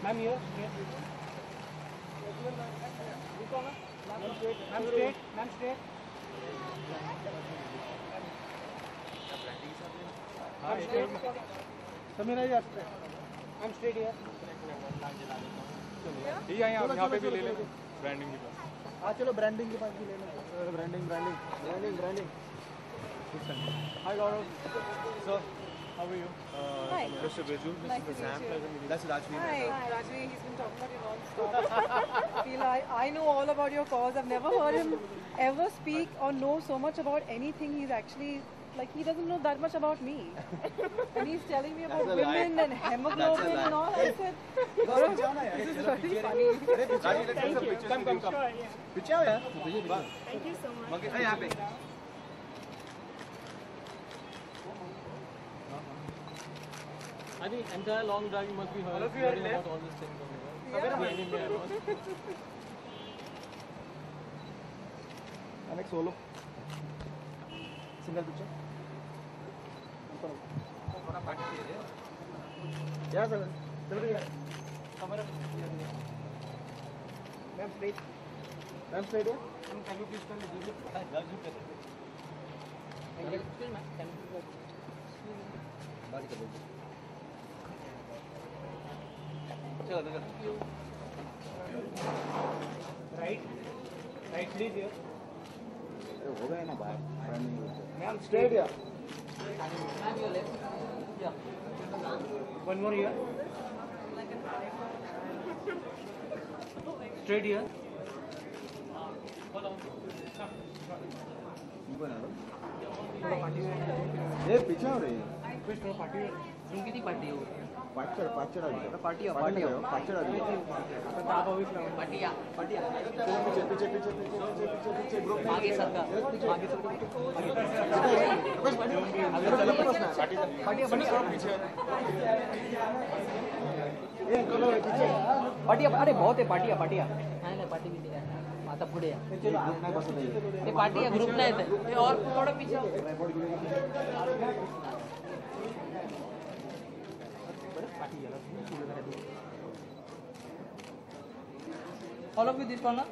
Ma'am, here. Ma'am, straight. Ma'am, straight. Samira ji I'm straight here. ठीक है यहाँ पे भी ले लें ब्रांडिंग के पास। हाँ चलो ब्रांडिंग के पास भी ले लें। Branding. Hi Gaurav. Sir, how are you? Hi. Mr. Viju, Nice Mr. to Sam, meet you. that's Rajni. Hi, Rajni. He's been talking about you non-stop. I know all about your cause. I've never heard him ever speak or know so much about anything. He's actually like he doesn't know that much about me, and he's telling me about women and hemoglobin and all. I said, Gaurav, this is very funny. Thank you. Come. Sure, yeah. पीछे आओ यार। Thank you so much. यहाँ पे। I think entire long drive must be heard about all these things. And next solo. Single picture. Yeah, sir. Ma'am, straight. Ma'am, straight here. Can you please come? Thank you. Right, please here. हो गया ना बाहर Ma'am, straight here. Ma'am, your left. Yeah. One more here. Straight here. ये पीछे हो रही है तुम किती पार्टी हो पाचड़ आ रही है पार्टी पाचड़ आ रही है पार्टिया पीछे ग्रुप मागे सरका पार्टिया अरे बहुत है पार्टिया नाही पार्टी भी आता पुढे ते पार्टी या ग्रुप नाही ते और थोड़ा पीछे follow with this one na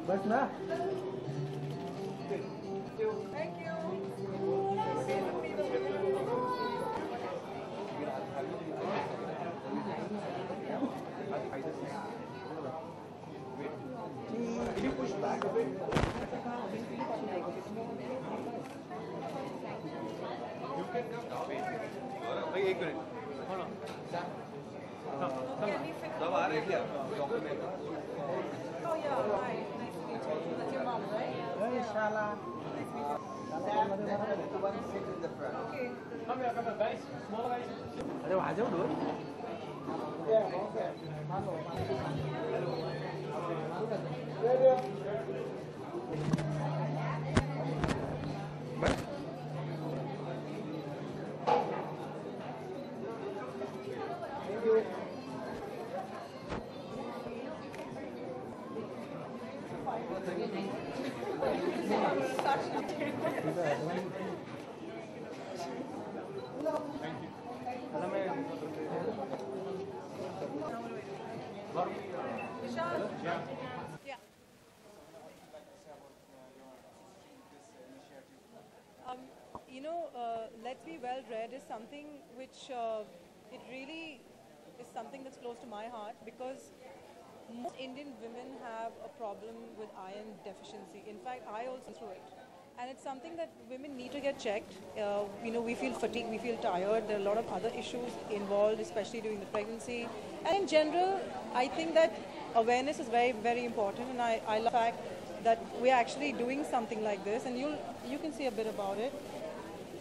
बस ना Thank you. Can you push back a bit? भाई एक मिनट सब आ रहे हैं क्या document Oh yeah, hi. Nice to meet you. That's your mom, right? Hey, Shala. Okay. Come here, guys. Small guys. अरे आ जाओ door Vishal? Yeah. Let's Be Well Read is something which it really is something that's close to my heart because most Indian women have a problem with iron deficiency. In fact, I also through it. And it's something that women need to get checked. We feel fatigued, we feel tired. There are a lot of other issues involved, especially during the pregnancy. And in general, I think that awareness is very, very important. And I love the fact that we're actually doing something like this. And you can see a bit about it.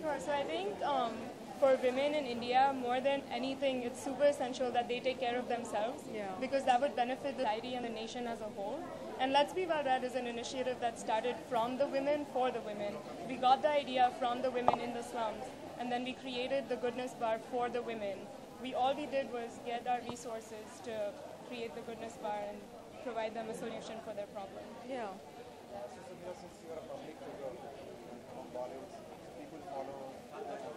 Sure. So I think for women in India, more than anything, it's super essential that they take care of themselves. Yeah. Because that would benefit the society and the nation as a whole. And Let's Be Well Read is an initiative that started from the women for the women. We got the idea from the women in the slums, and then we created the Goodness Bar for the women. All we did was get our resources to create the Goodness Bar and provide them a solution for their problem. Yeah. Since you are a public figure from Bollywood, people follow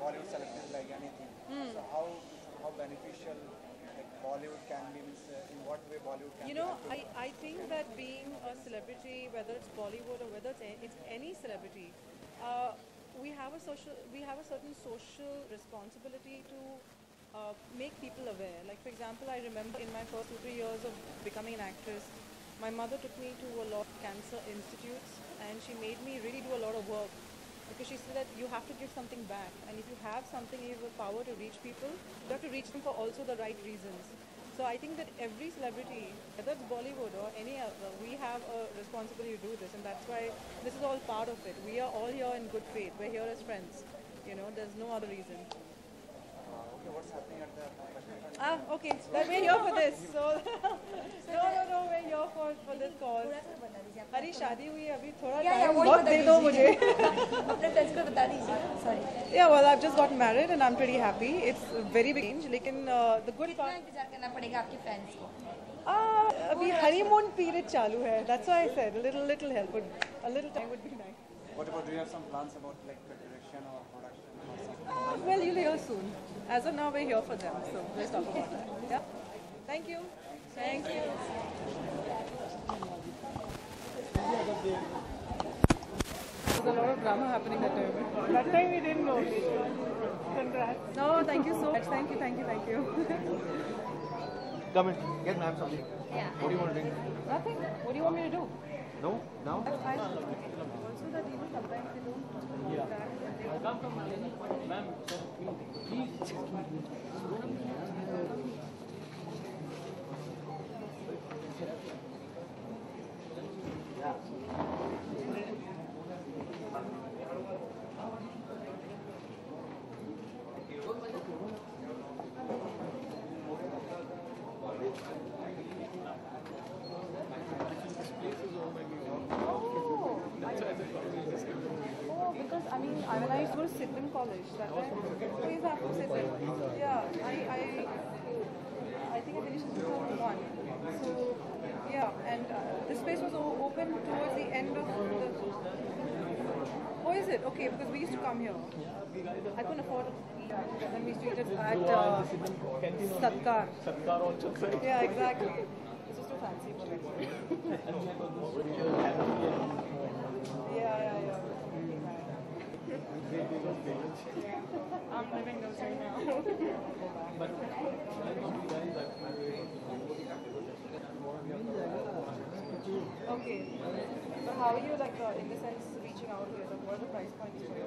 Bollywood celebrities like anything. So how beneficial like Bollywood can be? In what way Bollywood can? You know, I think that being a celebrity, whether it's Bollywood or whether it's any celebrity, we have a certain social responsibility to make people aware. Like for example, I remember in my first 2-3 years of becoming an actress, my mother took me to a lot of cancer institutes, and she made me really do a lot of work, because she said that you have to give something back, and if you have something, you have the power to reach people, you have to reach them for also the right reasons. So I think that every celebrity, whether it's Bollywood or any other, we have a responsibility to do this, and that's why this is all part of it. We are all here in good faith. We're here as friends. You know, there's no other reason. Okay, what's happening at the Okay. But we're here for this. So no, we're here for this cause. अरे शादी हुई है अभी थोड़ा time वक्त दे दो मुझे. अपने फ्रेंड्स को बता दीजिए. Sorry. Yeah, well, I've just gotten married and I'm pretty happy. It's a very big change. लेकिन the good कितना part. इंतजार करना पड़ेगा आपके फ्रेंड्स को? अभी honeymoon period चालू है. That's why I said a little help a little time would be nice. What about, do you have some plans about like direction or production or something? Well, you'll hear soon. As of now, we're here for them, so let's talk about that. Yeah. Thank you. Thank you. There's a lot of drama happening that time. That time we didn't know. Congrats. No, thank you so much. Thank you. Come in. Get ma'am something. Yeah. What do you want to drink? Nothing. What do you want me to do? No? Now? Also that sometimes they don't. Because when I used to go to Sidman College, that time we used to have to sit there. Yeah, I think I finished in 2001. So yeah, and this space was open towards the end of the. Oh, is it? Okay, because we used to come here. I couldn't afford to eat, and then we used to eat it at Satkar. Yeah, exactly. This was too fancy for me. Yeah. I'm living those right now. Okay. But how are you, like, in the sense, reaching out here? Like, what are the price points for you?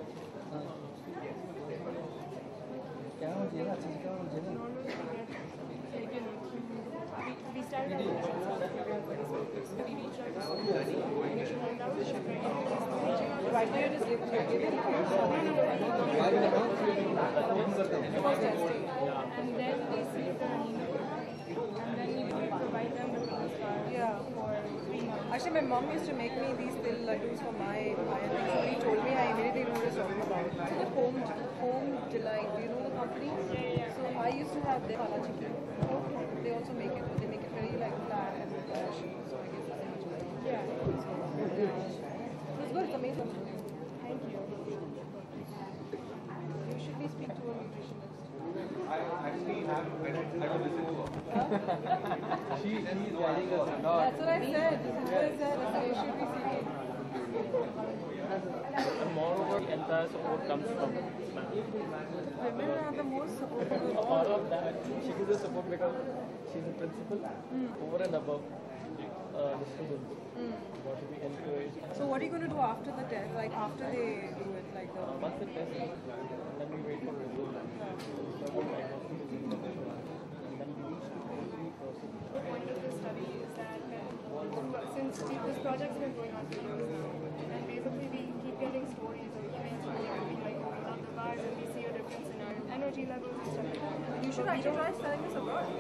We started at we reached out to Right now, you're just giving and then we see them, and then we provide them the Goodness Bar for 3 months. Actually, my mom used to make me these til laddus for my somebody told me, I immediately knew what I was talking about. The home delight. Do you know the company? Yeah. So I used to have their kala chicken. They also make it, but they make it very like flat and mushy. So I guess it's much better. Yeah. It's good. It's amazing. Thank you. You should be speaking to a nutritionist. I actually have, I don't listen to her. She's guiding us a lot. That's what I said. That's what I said. I said you should be speaking. And moreover, the entire support comes from Women are the most supportive. all of that. She gives us support because she's a principal over and above the students. What we encourage. So what are you going to do after the test? Like after they do it, like the. Once the test is done, then we wait for results. And then we reach to the process. The point of this study is that since this project's been going on for years, and basically we keep getting stories of women who are like, we love the bar, energy levels and stuff like that. You should actually try selling this abroad.